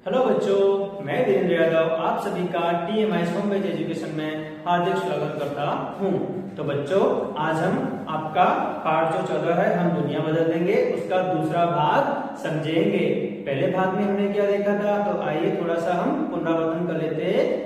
Hello बच्चों, मैं वीरेंद्र यादव आप सभी का TMI होम बेस्ड एजुकेशन में हार्दिक स्वागत करता हूं। तो बच्चों, आज हम आपका पाठ जो चल रहा है हम दुनिया बदल देंगे उसका दूसरा भाग समझेंगे। पहले भाग में हमने क्या देखा था, तो आइए थोड़ा सा हम पुनरावृत्तन कर लेते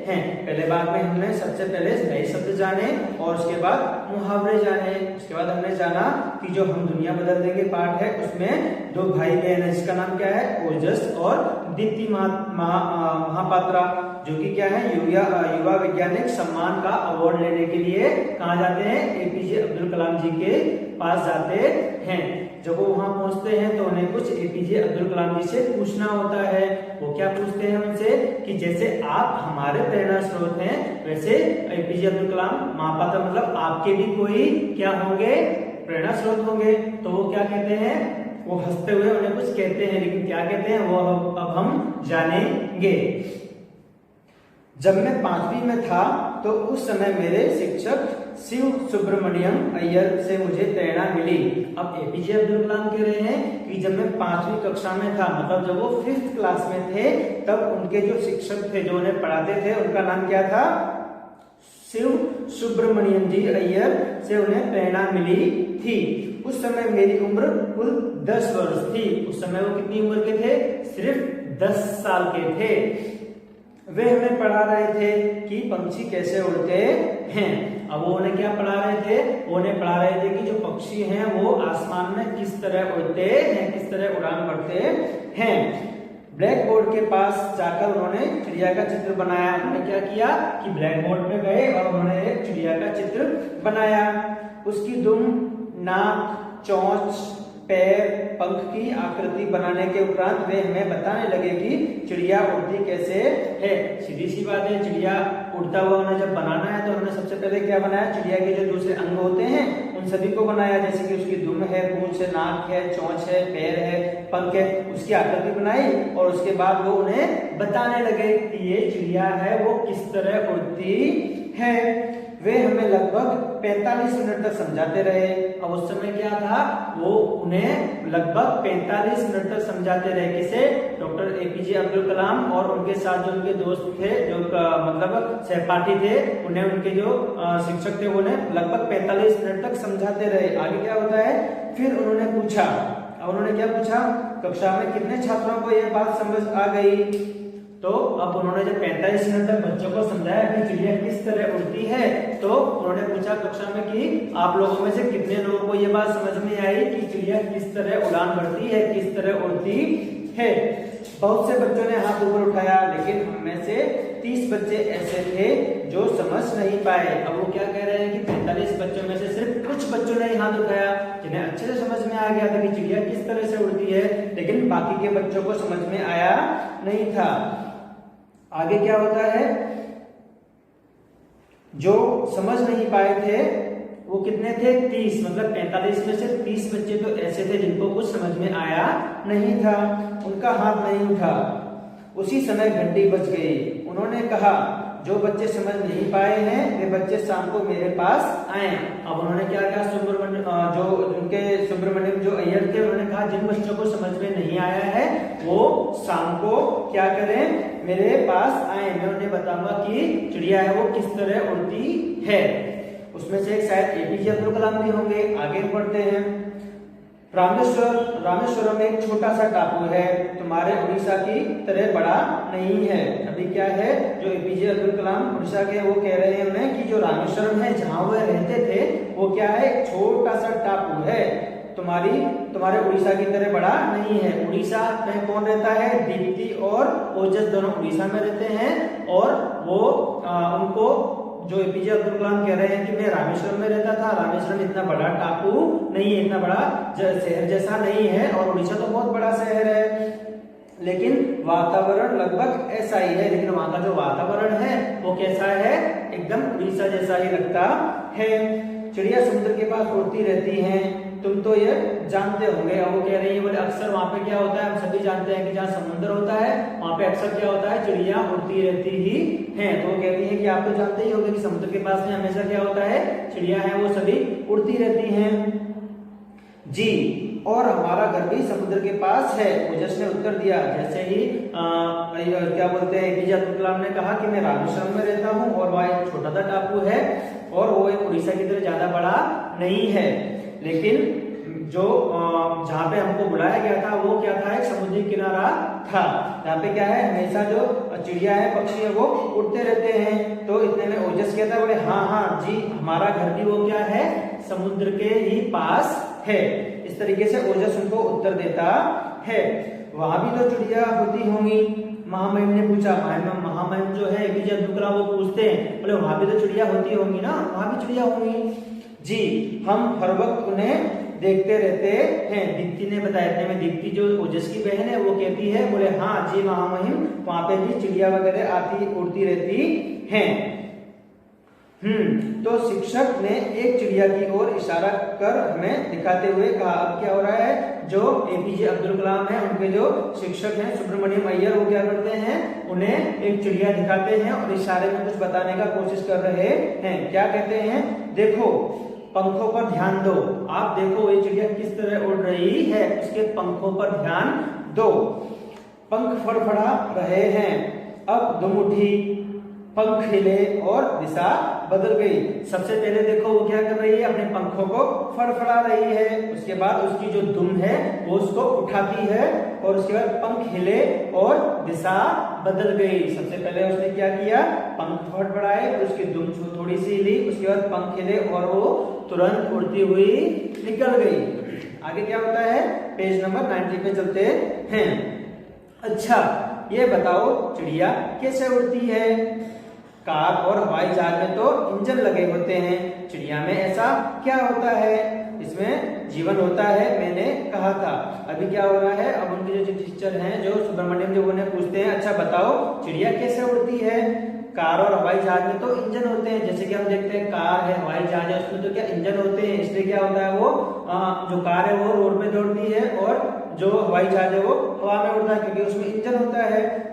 हैं। पहले भाग में हमने सबसे पहले नए शब्द जाने और उसके बाद मुहावरे जाने। उसके बाद हमने जाना कि जो हम दुनिया बदल देंगे पाठ है उसमें दो भाई बहन है जिसका नाम क्या है, ओजस और दीप्ति महापात्रा, जो कि क्या है युवा वैज्ञानिक सम्मान का अवार्ड लेने के लिए कहाँ जाते हैं, APJ अब्दुल कलाम जी के पास जाते हैं। जब वो वहां पहुंचते हैं तो उन्हें कुछ APJ अब्दुल कलाम जी से पूछना होता है। वो क्या पूछते हैं उनसे कि जैसे आप हमारे प्रेरणा स्रोत हैं वैसे APJ अब्दुल कलाम महापात्रा मतलब आपके भी कोई क्या होंगे, प्रेरणा स्रोत होंगे। तो वो क्या कहते हैं, वो हंसते हुए उन्हें कुछ कहते हैं, लेकिन क्या कहते हैं वो अब हम जानेंगे। जब मैं 5वीं में था तो उस समय मेरे शिक्षक शिव सुब्रमण्यम अय्यर से मुझे प्रेरणा मिली। अब APJ अब्दुल कलाम कह रहे हैं कि जब मैं 5वीं कक्षा में था, मतलब जब वो 5th क्लास में थे, तब उनके जो शिक्षक थे जो उन्हें पढ़ाते थे उनका नाम क्या था, शिव सुब्रमण्यम जी अय्यर से उन्हें प्रेरणा मिली थी। उस समय मेरी उम्र कुल 10 वर्ष थी। उस समय वो कितनी उम्र के थे, सिर्फ 10 साल के थे। वे हमें पढ़ा रहे थे कि पंछी कैसे उड़ते हैं। अब वो उन्हें क्या पढ़ा रहे थे, वो उन्हें पढ़ा रहे थे कि जो पक्षी हैं वो आसमान में किस तरह उड़ते हैं, किस तरह उड़ान भरते हैं। ब्लैक बोर्ड के पास जाकर उन्होंने चिड़िया का चित्र बनाया। उन्होंने क्या किया कि ब्लैक बोर्ड पे गए और उन्होंने एक चिड़िया का चित्र बनाया। उसकी दुम, नाक, चोंच, पैर, पंख की आकृति बनाने के उपरांत वे हमें बताने लगे कि चिड़िया उड़ती कैसे है। सीधी सी बात है, चिड़िया उड़ता हुआ उन्हें जब बनाना है तो उन्होंने सबसे पहले क्या बनाया, चिड़िया के जो दूसरे अंग होते हैं उन सभी को बनाया, जैसे कि उसकी दुम है, पूंछ है, नाक है, चोंच है, पैर है, पंख है, उसकी आकृति बनाई और उसके बाद वो उन्हें बताने लगे कि ये चिड़िया है वो किस तरह उड़ती है। वे हमें लगभग 45 मिनट तक समझाते रहे। अब उस समय क्या था, वो उन्हें लगभग 45 मिनट तक समझाते रहे। किसे, डॉक्टर APJ अब्दुल कलाम और उनके साथ जो उनके दोस्त थे, जो मतलब सहपाठी थे, उन्हें उनके जो शिक्षक थे उन्हें लगभग 45 मिनट तक समझाते रहे। आगे क्या होता है, फिर उन्होंने पूछा, अब उन्होंने क्या पूछा, कक्षा में कितने छात्रों को यह बात समझ आ गई। तो अब उन्होंने जब 45 मिनट तक बच्चों को समझाया कि चिड़िया किस तरह उड़ती है, तो उन्होंने पूछा कक्षा में कि आप लोगों में से कितने लोगों को ये बात समझ में आई कि चिड़िया किस तरह उड़ान भरती है, किस तरह उड़ती है। बहुत से बच्चों ने हाथ ऊपर उठाया, लेकिन उनमें से 30 बच्चे ऐसे थे जो समझ नहीं पाए। अब वो क्या कह रहे हैं कि 45 बच्चों में से सिर्फ कुछ बच्चों ने हाथ उठाया जिन्हें अच्छे से समझ में आ गया था कि चिड़िया किस तरह से उड़ती है, लेकिन बाकी के बच्चों को समझ में आया नहीं था। आगे क्या होता है, जो समझ नहीं पाए थे वो कितने थे, 30, मतलब 45 में से 30 बच्चे तो ऐसे थे जिनको कुछ समझ में आया नहीं था, उनका हाथ नहीं उठा। उसी समय घंटी बज गई। उन्होंने कहा जो बच्चे समझ नहीं पाए हैं वे बच्चे शाम को मेरे पास आए। अब उन्होंने क्या कहा, सुब्रमण्यम जो अय्यर थे उन्होंने कहा जिन बच्चों को समझ में नहीं आया है वो शाम को क्या करें, मेरे पास आए, मैं उन्हें बताऊंगा कि चिड़िया है वो किस तरह उड़ती है। उसमें से एक शायद APJ अब्दुल कलाम भी होंगे। आगे बढ़ते हैं। रामेश्वरम एक छोटा सा टापू है, तुम्हारे उड़ीसा की तरह बड़ा नहीं है। अभी क्या है, जो APJ अब्दुल कलाम उड़ीसा के वो कह रहे हैं हमें कि जो रामेश्वरम है जहां वो रहते थे वो क्या है, एक छोटा सा टापू है, तुम्हारे उड़ीसा की तरह बड़ा नहीं है। उड़ीसा में कौन रहता है, दीप्ति और ओजस दोनों उड़ीसा में रहते हैं और वो उनको जो APJ अब्दुल कलाम कह रहे हैं कि मैं रामेश्वरम में रहता था, रामेश्वरम इतना बड़ा टापू नहीं है, इतना बड़ा शहर जैसा नहीं है, और उड़ीसा तो बहुत बड़ा शहर है, लेकिन वातावरण लगभग ऐसा ही है। लेकिन वहां का जो वातावरण है वो कैसा है, एकदम उड़ीसा जैसा ही लगता है। चिड़िया समुद्र के पास उड़ती रहती हैं, तुम तो ये जानते होंगे। अब वो कह रही है बोले अक्सर वहां पे क्या होता है, हम सभी जानते हैं कि जहाँ समुद्र होता है वहां पे अक्सर क्या होता है, चिड़िया उड़ती रहती ही हैं। तो वो कहती है कि आप तो जानते ही होंगे कि समुद्र के पास में हमेशा क्या होता है, चिड़िया है वो सभी उड़ती रहती हैं। जी, और हमारा घर भी समुद्र के पास है। ओजस ने उत्तर दिया। जैसे ही क्या बोलते हैं एपीजे अब्दुल कलाम ने कहा कि मैं रामेश्वरम में रहता हूँ और वह एक छोटा सा टापू है और वो एक उड़ीसा की तरह ज्यादा बड़ा नहीं है, लेकिन जो जहाँ पे हमको बुलाया गया था वो क्या था, एक समुद्री किनारा था। यहाँ पे क्या है, हमेशा जो चिड़िया है पक्षी है वो उड़ते रहते हैं। तो इतने में ओजस कहता है, बोले हाँ हाँ जी, हमारा घर भी वो क्या है, समुद्र के ही पास है। इस तरीके से ओजस उनको उत्तर देता है। वहां भी तो चिड़िया होती होंगी, महामहिम ने पूछा। महामहिम जो है एपीजे अब्दुल कलाम वो पूछते हैं, बोले वहां भी तो चिड़िया होती होंगी ना, वहां भी चिड़िया होंगी जी, हम हर वक्त उन्हें देखते रहते हैं। दीप्ति ने बताया। इतने में दीप्ति जो ओजस की बहन है वो कहती है, बोले हाँ जी महामहिम, वहां पे भी चिड़िया वगैरह आती उड़ती रहती हैं। तो शिक्षक ने एक चिड़िया की ओर इशारा कर हमें दिखाते हुए कहा। अब क्या हो रहा है, जो एपीजे अब्दुल कलाम है उनके जो शिक्षक हैं सुब्रमण्यम अय्यर, वो क्या करते हैं, उन्हें एक चिड़िया दिखाते हैं और इशारे में कुछ बताने का कोशिश कर रहे हैं। क्या कहते हैं, देखो पंखों पर ध्यान दो। आप देखो ये चिड़िया किस तरह उड़ रही है, उसके पंखों पर ध्यान दो। पंख फड़फड़ा रहे हैं, अब दो मुट्ठी पंख हिले और दिशा बदल गई। सबसे पहले देखो वो क्या कर रही है, अपने पंखों को फड़फड़ा रही है। उसके बाद उसकी जो दुम है वो उसको उठाती है और उसके बाद पंख हिले और दिशा बदल गई। सबसे पहले उसने क्या किया, पंख फड़फड़ाए, फिर उसकी दुम थोड़ी सी हिली, उसके बाद पंख हिले और वो तुरंत उड़ती हुई निकल गई। आगे क्या होता है, पेज नंबर 90 पे चलते हैं। अच्छा ये बताओ चिड़िया कैसे उड़ती है। कार और हवाई जहाज में तो इंजन लगे होते हैं, चिड़िया में ऐसा क्या होता है, इसमें जीवन होता है, मैंने कहा था। अभी क्या हो रहा है, अब उनके जो टीचर हैं जो सुब्रमण्यम जो उन्हें पूछते हैं, अच्छा बताओ चिड़िया कैसे उड़ती है। कार और हवाई जहाज में तो इंजन होते हैं, जैसे कि हम देखते हैं कार है, हवाई जहाज है, उसमें तो क्या इंजन होते हैं। इसलिए क्या होता है, वो जो कार है वो रोड में दौड़ती है और जो हवाई जहाज है वो हवा में उड़ता है, क्योंकि उसमें इंजन होता है।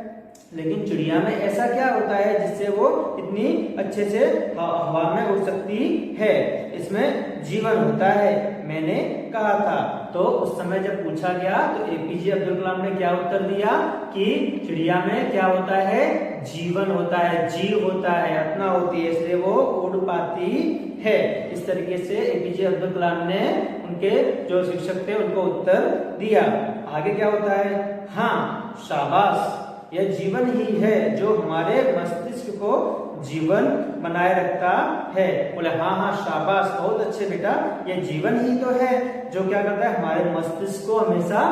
लेकिन चिड़िया में ऐसा क्या होता है जिससे वो इतनी अच्छे से हवा में उड़ सकती है, इसमें जीवन होता है, मैंने कहा था। तो उस समय जब पूछा गया तो एपीजे अब्दुल कलाम ने क्या उत्तर दिया कि चिड़िया में क्या होता है, जीवन होता है, जीव होता है, आत्मा होती है, इसलिए वो उड़ पाती है। इस तरीके से एपीजे अब्दुल कलाम ने उनके जो शिक्षक थे उनको उत्तर दिया। आगे क्या होता है, हाँ शाबाश, यह जीवन ही है जो हमारे मस्तिष्क को जीवन बनाए रखता है। बोले हाँ हाँ शाबाश, बहुत अच्छे बेटा, यह जीवन ही तो है जो क्या करता है, हमारे मस्तिष्क को हमेशा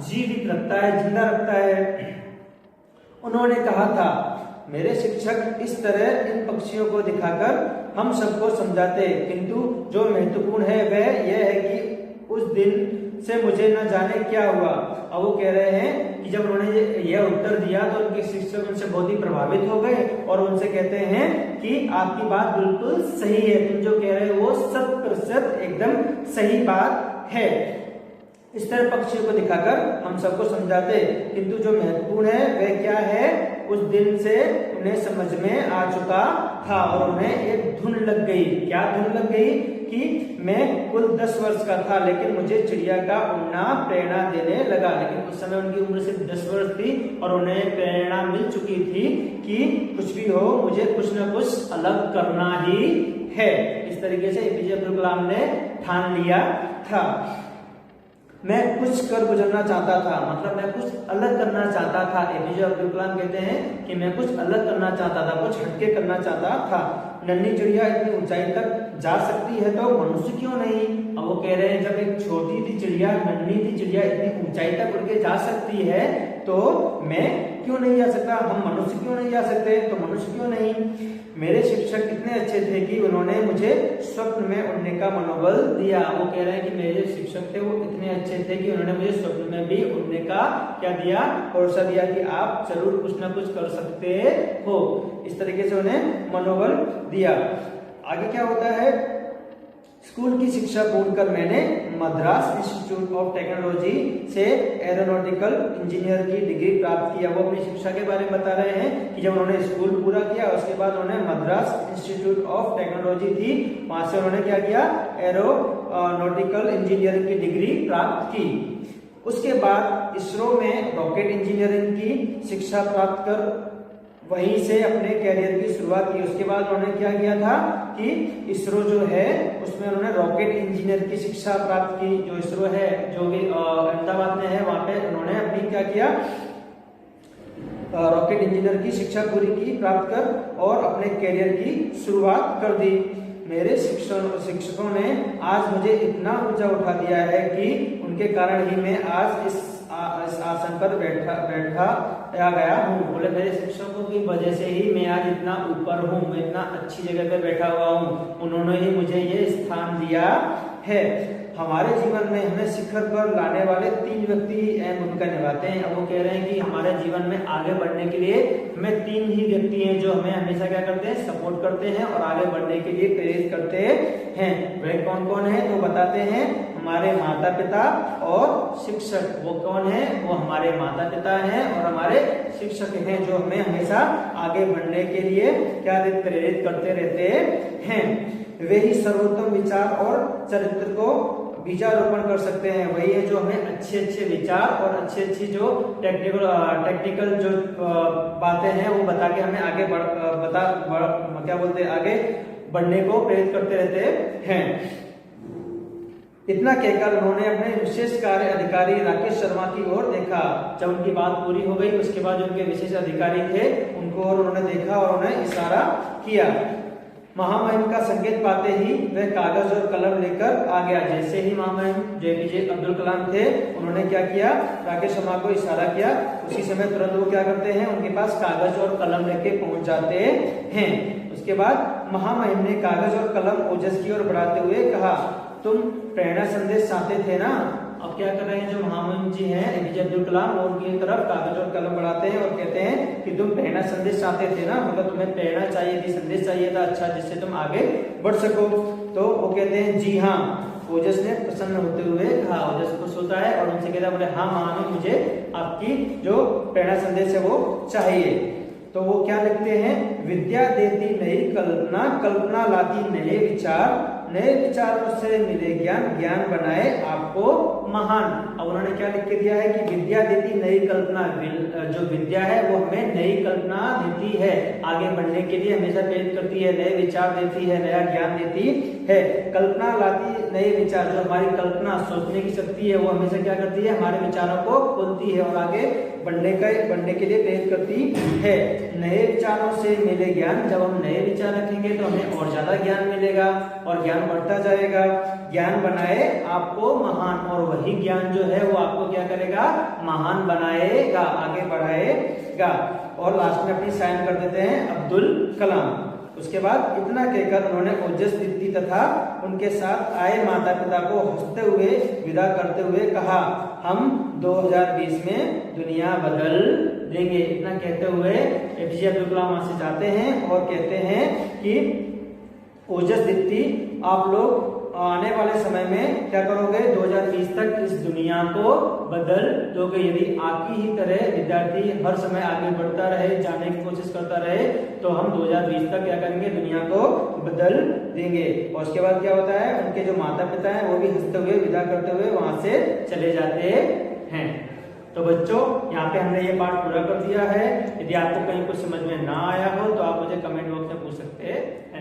जीवित रखता है, जिंदा रखता है। उन्होंने कहा था, मेरे शिक्षक इस तरह इन पक्षियों को दिखाकर हम सबको समझाते, किंतु जो महत्वपूर्ण है वह यह है कि उस दिन से मुझे न जाने क्या हुआ। अब वो कह रहे हैं कि जब उन्होंने यह उत्तर दिया तो उनके शिक्षक उनसे बहुत ही प्रभावित हो गए और उनसे कहते हैं कि आपकी बात बिल्कुल सही है, तुम जो कह रहे हो वो 100% एकदम सही बात है। इस तरह पक्षियों को दिखाकर हम सबको समझाते, किंतु जो महत्वपूर्ण है वह क्या है, उस दिन से उन्हें समझ में आ चुका था और उन्हें एक धुन लग गई। क्या धुन लग गई कि मैं कुल 10 वर्ष का था, लेकिन मुझे चिड़िया का उड़ना प्रेरणा देने लगा। लेकिन उस समय उनकी उम्र सिर्फ 10 वर्ष थी और उन्हें प्रेरणा मिल चुकी थी कि कुछ भी हो मुझे कुछ न कुछ अलग करना ही है। इस तरीके से एपीजे अब्दुल कलाम ने ठान लिया था। मैं कुछ कर गुजरना चाहता था, मतलब मैं कुछ अलग करना चाहता था। एपीजे अब्दुल कलाम कहते हैं कि मैं कुछ अलग करना चाहता था, कुछ हटके करना चाहता था। नन्ही चिड़िया इतनी ऊंचाई तक जा सकती है तो मनुष्य क्यों नहीं। अब वो कह रहे हैं जब एक छोटी सी चिड़िया, नन्ही सी चिड़िया इतनी ऊंचाई तक उड़ के जा सकती है तो मैं क्यों नहीं जा सकता, हम मनुष्य क्यों नहीं जा सकते, तो मनुष्य क्यों नहीं। मेरे शिक्षक इतने अच्छे थे कि उन्होंने मुझे स्वप्न में उड़ने का मनोबल दिया। वो कह रहे हैं कि मेरे शिक्षक थे वो इतने अच्छे थे कि उन्होंने मुझे स्वप्न में भी उड़ने का क्या दिया, भरोसा दिया कि आप जरूर कुछ ना कुछ कर सकते हो। इस तरीके से उन्हें मनोबल दिया। आगे क्या होता है, स्कूल की शिक्षा पूर्ण कर मैंने मद्रास इंस्टीट्यूट ऑफ टेक्नोलॉजी से एरोनॉटिकल इंजीनियर की डिग्री प्राप्त किया। वो अपनी शिक्षा के बारे में बता रहे हैं कि जब उन्होंने स्कूल पूरा किया उसके बाद उन्होंने मद्रास इंस्टीट्यूट ऑफ टेक्नोलॉजी थी, वहां से उन्होंने क्या किया, एरोनॉटिकल इंजीनियरिंग की डिग्री प्राप्त की। उसके बाद इसरो में रॉकेट इंजीनियरिंग की शिक्षा प्राप्त कर वहीं से अपने कैरियर की शुरुआत की। उसके बाद उन्होंने क्या किया था कि इसरो जो है उसमें उन्होंने रॉकेट इंजीनियर की शिक्षा प्राप्त की। जो इसरो है जो भी अहमदाबाद में है, वहां पे उन्होंने अपनी क्या किया, रॉकेट इंजीनियर की शिक्षा पूरी की, प्राप्त कर और अपने कैरियर की शुरुआत कर दी। मेरे शिक्षकों ने आज मुझे इतना ऊंचा उठा दिया है कि उनके कारण ही मैं आज इस आसन पर बैठा आ गया हूँ। बोले मेरे शिक्षकों की वजह से ही मैं आज इतना ऊपर हूँ, मैं इतना अच्छी जगह पे बैठा हुआ हूँ, उन्होंने ही मुझे ये स्थान दिया है। हमारे जीवन में हमें शिखर पर लाने वाले 3 व्यक्ति अहम भूमिका निभाते हैं। अब वो कह रहे हैं कि हमारे जीवन में आगे बढ़ने के लिए हमें 3 ही व्यक्ति हैं जो हमें हमेशा क्या करते हैं, सपोर्ट करते हैं और आगे बढ़ने के लिए प्रेरित करते हैं। वह कौन कौन है तो बताते हैं, हमारे माता पिता और शिक्षक। वो कौन है, वो हमारे माता पिता हैं और हमारे शिक्षक हैं जो हमें हमेशा आगे बढ़ने के लिए क्या प्रेरित करते रहते हैं। वे ही सर्वोत्तम विचार और चरित्र को बीजारोपण कर सकते हैं। वही है जो हमें अच्छे अच्छे विचार और अच्छी अच्छी जो टेक्निकल जो बातें हैं वो बता के हमें आगे आगे बढ़ने को प्रेरित करते रहते हैं। इतना कहकर उन्होंने अपने विशेष कार्य अधिकारी राकेश शर्मा की ओर देखा। जब उनकी बात पूरी हो गई उसके बाद जो उनके विशेष अधिकारी थे उनको और उन्होंने देखा और उन्हें इशारा किया। महामहिम का संकेत पाते ही वह कागज और कलम लेकर आ गया। जैसे ही महामहिम जेपीजे अब्दुल कलाम थे उन्होंने क्या किया, राकेश शर्मा को इशारा किया, उसी समय तुरंत वो क्या करते हैं, उनके पास कागज और कलम लेके पहुंच जाते हैं। उसके बाद महामहिम ने कागज और कलम ओजस की ओर बढ़ाते हुए कहा, तुम प्रेरणा संदेश चाहते थे ना। अब क्या कर रहे हैं जो महामहिम जी हैं एपीजे अब्दुल कलाम, वो उनकी तरफ कागज और कलम बढ़ाते हैं और कहते हैं कि तुम प्रेरणा संदेश चाहते थे ना, मतलब तुम्हें प्रेरणा चाहिए थी, संदेश चाहिए था अच्छा जिससे तुम आगे बढ़ सको। तो वो कहते हैं जी हाँ। ओजस ने प्रसन्न होते हुए कहा, ओजस खुश होता है और उनसे कहता है, बोले हाँ महामहिम मुझे आपकी जो प्रेरणा संदेश है वो चाहिए। तो वो क्या लिखते हैं, विद्या देती नई कल्पना, कल्पना लाती नए विचार, नए विचारों से मिले ज्ञान, ज्ञान बनाए आपको महान। अब उन्होंने क्या लिख के दिया है कि विद्या देती नई कल्पना, जो विद्या है वो हमें नई कल्पना देती है, आगे बढ़ने के लिए हमेशा प्रेरित करती है, नए विचार देती है, नया ज्ञान देती है। कल्पना लाती नए विचार, जो हमारी कल्पना सोचने की शक्ति है वो हमेशा क्या करती है, हमारे विचारों को खोलती है और आगे बढ़ने के लिए प्रेरित करती है। नए विचारों से मिले ज्ञान, जब हम नए विचार रखेंगे तो हमें और ज्यादा ज्ञान मिलेगा और ज्ञान बढ़ता जाएगा। ज्ञान बनाए आपको महान, और वही ज्ञान जो है वो आपको क्या करेगा, महान बनाएगा, आगे बढ़ाएगा। और लास्ट में अपनी साइन कर देते हैं अब्दुल कलाम। उसके बाद इतना कहकर उन्होंने ओजस दीप्ति तथा उनके साथ आए माता पिता को हंसते हुए विदा करते हुए कहा, हम 2020 में दुनिया बदल देंगे। इतना कहते हुए एपीजे अब्दुल कलाम वहां से जाते हैं और कहते हैं कि ओजस दीप्ति आप लोग आने वाले समय में क्या करोगे, 2020 तक इस दुनिया को बदल दोगे। यदि आपकी ही तरह विद्यार्थी हर समय आगे बढ़ता रहे, जाने की कोशिश करता रहे, तो हम 2020 तक क्या करेंगे, दुनिया को बदल देंगे। और उसके बाद क्या होता है, उनके जो माता पिता हैं वो भी हंसते हुए विदा करते हुए वहां से चले जाते हैं। तो बच्चों यहाँ पे हमने ये पार्ट पूरा कर दिया है। यदि आपको कहीं कुछ समझ में ना आया हो तो आप मुझे कमेंट बॉक्स में पूछ सकते हैं।